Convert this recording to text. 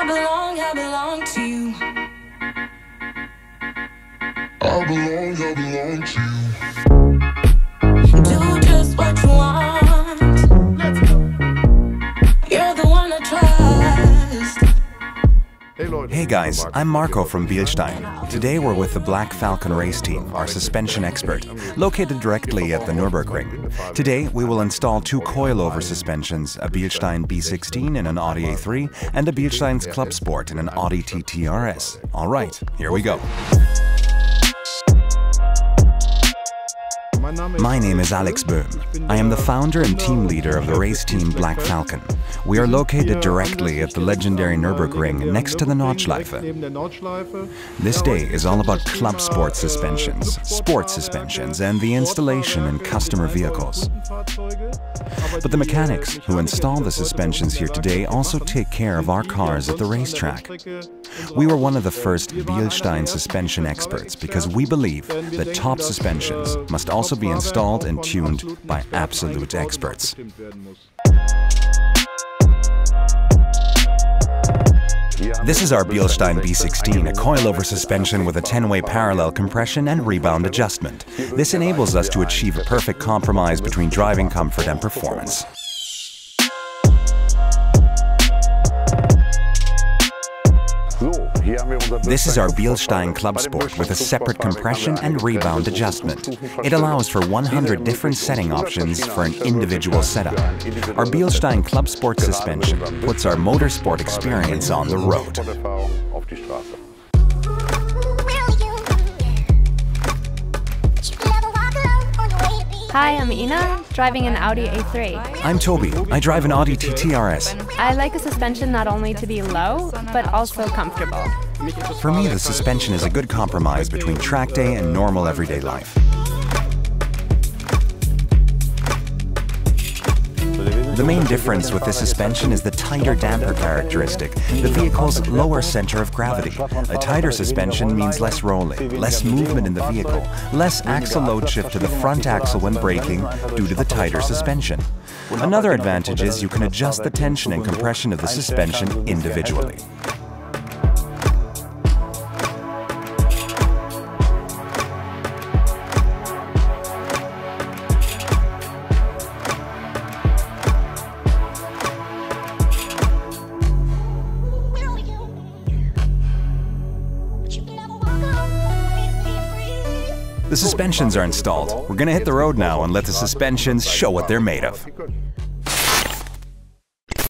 I belong to you. I belong to you. Do just what you want. Let's go. You're the one I trust. Hey guys, I'm Marco from Beerstein. Today we're with the Black Falcon race team, our suspension expert, located directly at the Nurburgring. Today we will install two coilover suspensions, a Beerstein B16 in an Audi A3 and a Beerstein Clubsport in an Audi TT RS. Alright, here we go. My name is Alex Böhm. I am the founder and team leader of the race team Black Falcon. We are located directly at the legendary Nurburgring next to the Nordschleife. This day is all about club sport suspensions, sports suspensions, and the installation in customer vehicles. But the mechanics who install the suspensions here today also take care of our cars at the racetrack. We were one of the first Beerstein suspension experts because we believe that top suspensions must also be installed and tuned by absolute experts. This is our Beerstein B16, a coilover suspension with a 10-way parallel compression and rebound adjustment. This enables us to achieve a perfect compromise between driving comfort and performance. This is our Beerstein Clubsport with a separate compression and rebound adjustment. It allows for 100 different setting options for an individual setup. Our Beerstein Clubsport suspension puts our motorsport experience on the road. Hi, I'm Ina, driving an Audi A3. I'm Toby. I drive an Audi TT RS. I like a suspension not only to be low, but also comfortable. For me, the suspension is a good compromise between track day and normal everyday life. The main difference with this suspension is the tighter damper characteristic, the vehicle's lower center of gravity. A tighter suspension means less rolling, less movement in the vehicle, less axle load shift to the front axle when braking due to the tighter suspension. Another advantage is you can adjust the tension and compression of the suspension individually. The suspensions are installed. We're gonna hit the road now and let the suspensions show what they're made of.